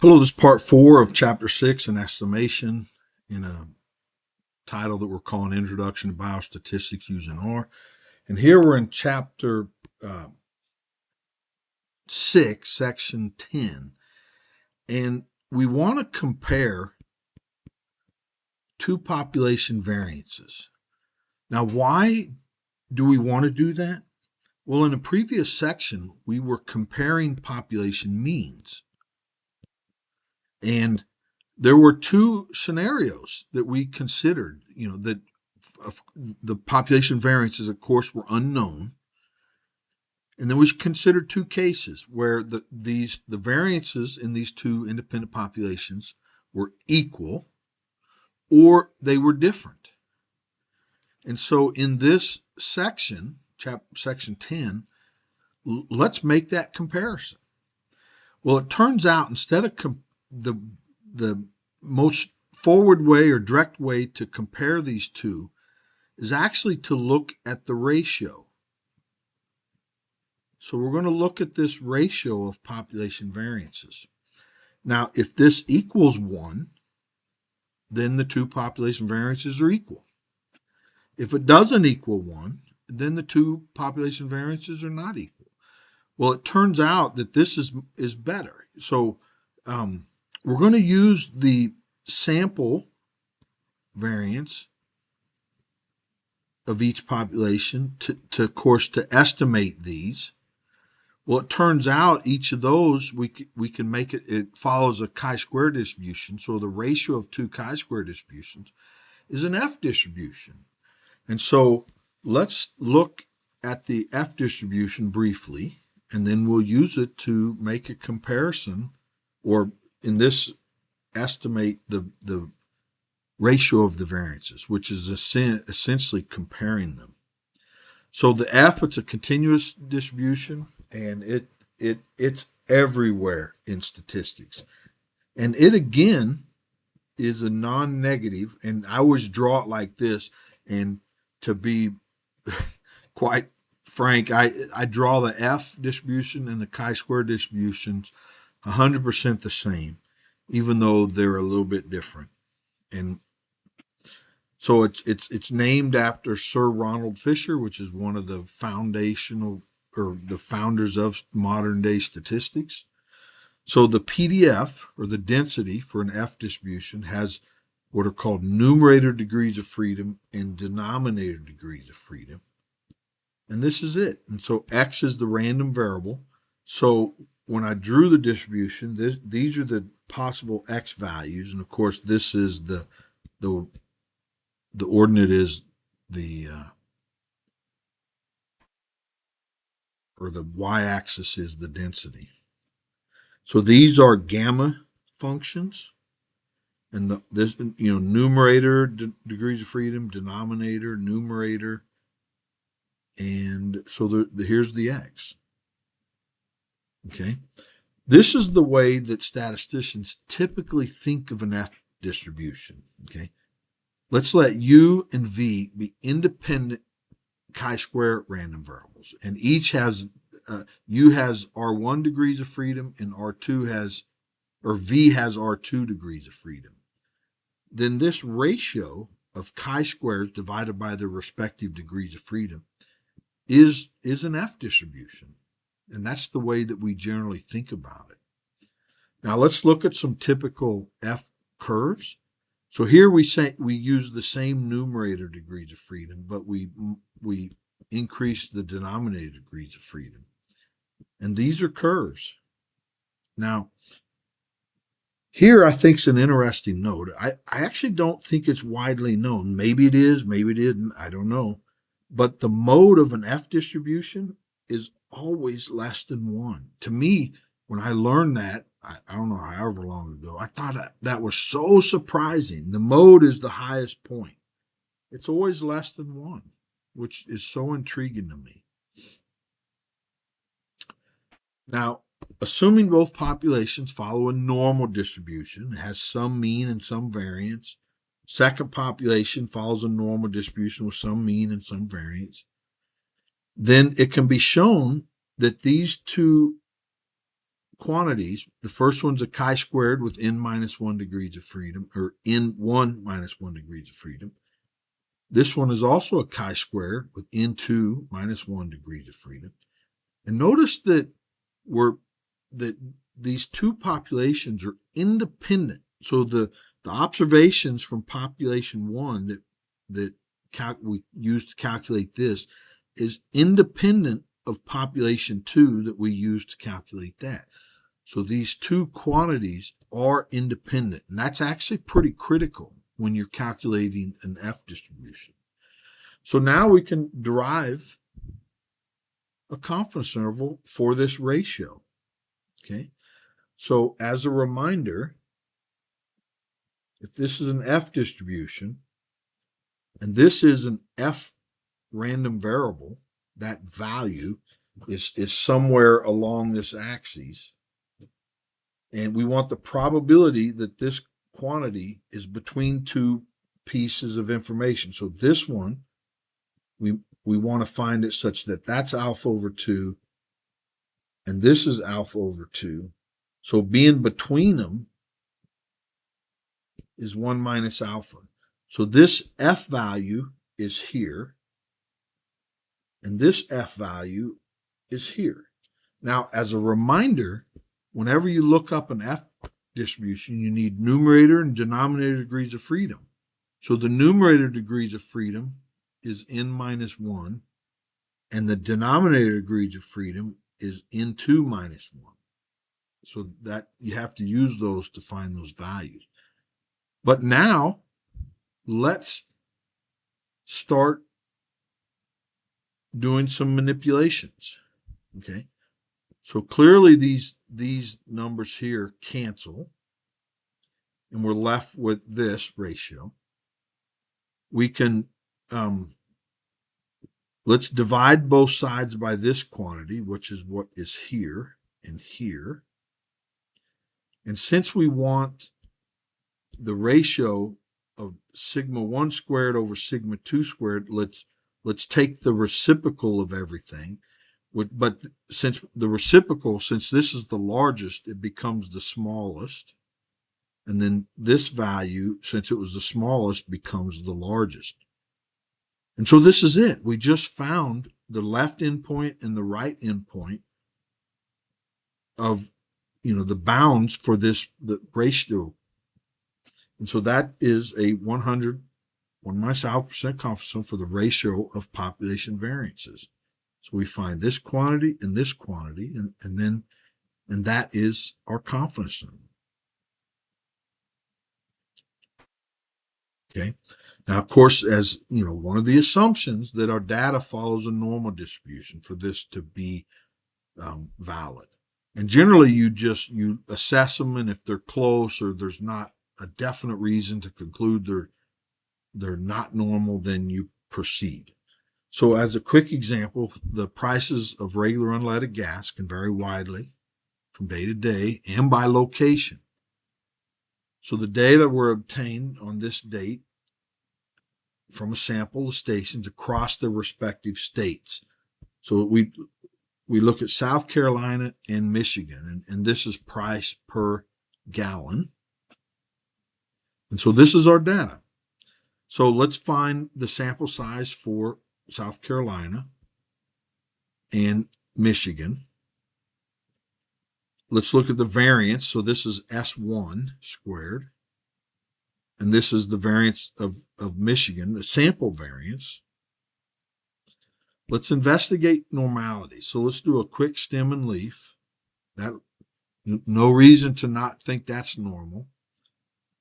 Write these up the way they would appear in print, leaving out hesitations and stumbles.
Hello, this is part 4 of chapter 6 in estimation in a title that we're calling Introduction to Biostatistics using R. And here we're in chapter 6, section 10. And we want to compare two population variances. Now, why do we want to do that? Well, in a previous section, we were comparing population means. And there were two scenarios that we considered, that the population variances, of course, were unknown. And then we considered two cases where the variances in these two independent populations were equal or they were different. And so in this section, section 10, let's make that comparison. Well, it turns out instead of the most forward way or direct way to compare these two is actually to look at the ratio. So we're going to look at this ratio of population variances. Now, if this equals 1, then the two population variances are equal. If it doesn't equal 1, then the two population variances are not equal. Well, it turns out that this is better. So we're going to use the sample variance of each population to of course, to estimate these. Well, it turns out each of those we can make it follows a chi-square distribution. So the ratio of two chi-square distributions is an F distribution. And so let's look at the F distribution briefly, and then we'll use it to make a comparison, or in this, estimate the ratio of the variances, which is essentially comparing them. So the F, it's a continuous distribution, and it's everywhere in statistics. And it again is a non-negative, and I always draw it like this. And to be quite frank, I draw the F distribution and the chi-square distributions 100% the same, even though they're a little bit different. And so it's named after Sir Ronald Fisher, which is one of the foundational or the founders of modern day statistics. So the PDF, or the density for an F distribution, has what are called numerator degrees of freedom and denominator degrees of freedom. And this is it. And so X is the random variable. So when I drew the distribution, these are the possible X values. And of course, this is the ordinate is or the y-axis is the density. So these are gamma functions, and this numerator degrees of freedom, denominator, numerator, and so here's the X. Okay, this is the way that statisticians typically think of an F distribution. Okay, let's let U and V be independent chi-square random variables, and each has U has R1 degrees of freedom, and V has R2 degrees of freedom. Then this ratio of chi-squares divided by their respective degrees of freedom is an F distribution, and that's the way that we generally think about it. Now let's look at some typical F curves. So here we use the same numerator degrees of freedom, but we increase the denominator degrees of freedom. And these are curves. Now, here I think is an interesting note. I actually don't think it's widely known. Maybe it is, maybe it isn't, I don't know. But the mode of an F distribution is always less than 1. To me, when I learned that, I don't know, however long ago, I thought that was so surprising. The mode is the highest point. It's always less than 1, which is so intriguing to me. Now, assuming both populations follow a normal distribution, it has some mean and some variance. Second population follows a normal distribution with some mean and some variance. Then it can be shown that these two quantities, the first one's a chi-squared with n minus 1 degrees of freedom, or n1 minus 1 degrees of freedom. This one is also a chi-squared with n2 minus 1 degrees of freedom. And notice that these two populations are independent. So the observations from population 1 that we used to calculate this is independent of population 2 that we used to calculate that. So these two quantities are independent, and that's actually pretty critical when you're calculating an F distribution. So now we can derive a confidence interval for this ratio. Okay, so as a reminder, if this is an F distribution and this is an F random variable, that value is somewhere along this axis, and we want the probability that this quantity is between two pieces of information. So this one, we want to find it such that that's alpha over 2 and this is alpha over 2. So being between them is 1 minus alpha. So this F value is here, and this F value is here. Now, as a reminder, whenever you look up an F distribution, you need numerator and denominator degrees of freedom. So the numerator degrees of freedom is n minus 1, and the denominator degrees of freedom is n2 minus 1. So that you have to use those to find those values. But now, let's start doing some manipulations. Okay, so clearly these numbers here cancel, and we're left with this ratio. We can let's divide both sides by this quantity, which is what is here and here. And since we want the ratio of sigma 1 squared over sigma 2 squared, let's take the reciprocal of everything. But since the reciprocal, since this is the largest, it becomes the smallest. And then this value, since it was the smallest, becomes the largest. And so this is it. We just found the left endpoint and the right endpoint of, the bounds for the ratio. And so that is a 1 minus alpha % confidence for the ratio of population variances. So we find this quantity and this quantity, and that is our confidence interval. Okay. Now, of course, as one of the assumptions that our data follows a normal distribution for this to be valid. And generally, you assess them, and if they're close or there's not a definite reason to conclude they're not normal, then you proceed. So as a quick example, the prices of regular unleaded gas can vary widely from day to day and by location. So the data were obtained on this date from a sample of stations across their respective states. So we look at South Carolina and Michigan, and this is price per gallon. And so this is our data. So let's find the sample size for South Carolina and Michigan. Let's look at the variance. So this is S1 squared. And this is the variance of Michigan, the sample variance. Let's investigate normality. So let's do a quick stem and leaf. That no reason to not think that's normal.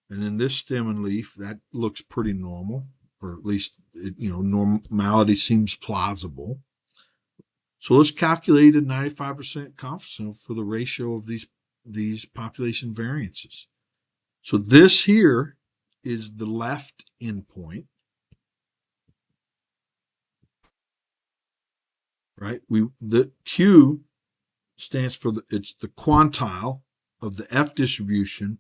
And in this stem and leaf, that looks pretty normal, or at least normality seems plausible. So let's calculate a 95% confidence interval for the ratio of these population variances. So this here is the left endpoint, right? The Q stands for it's the quantile of the F distribution,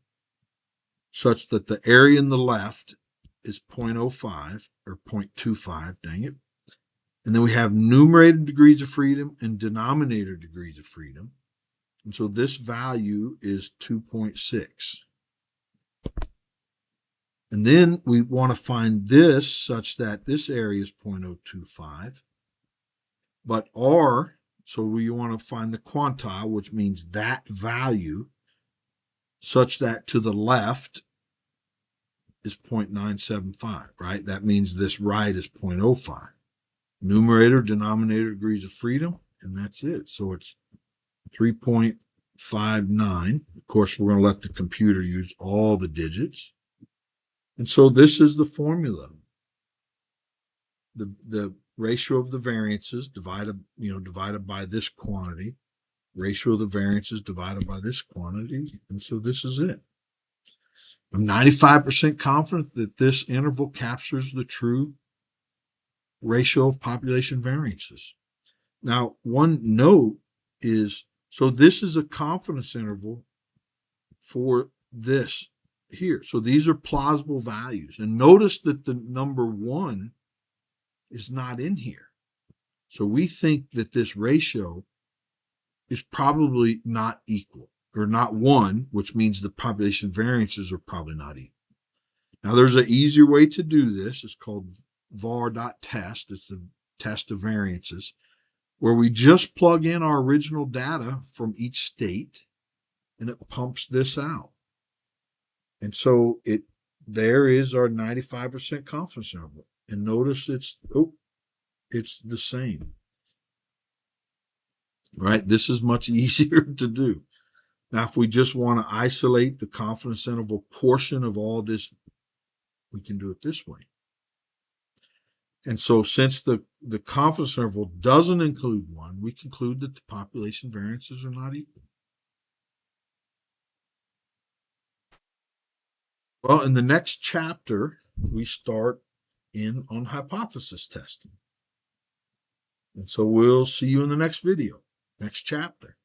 such that the area in the left is 0.05 or 0.25, dang it. And then we have numerator degrees of freedom and denominator degrees of freedom. And so this value is 2.6. And then we want to find this such that this area is 0.025. But R, so we want to find the quantile, which means that value, such that to the left is 0.975, right? That means this right is 0.05. Numerator, denominator, degrees of freedom, and that's it. So it's 3.59. Of course, we're going to let the computer use all the digits. And so this is the formula. The ratio of the variances divided by this quantity. Ratio of the variances divided by this quantity. And so this is it. I'm 95% confident that this interval captures the true ratio of population variances. Now, one note is, so this is a confidence interval for this here. So these are plausible values. And notice that the number 1 is not in here. So we think that this ratio is probably not equal, or not 1, which means the population variances are probably not equal. Now, there's an easier way to do this. It's called var.test. It's the test of variances, where we just plug in our original data from each state, and it pumps this out. And so there is our 95% confidence interval. And notice it's the same. Right? This is much easier to do. Now, if we just want to isolate the confidence interval portion of all this, we can do it this way. And so since the confidence interval doesn't include 1, we conclude that the population variances are not equal. Well, in the next chapter, we start in on hypothesis testing. And so we'll see you in the next video, next chapter.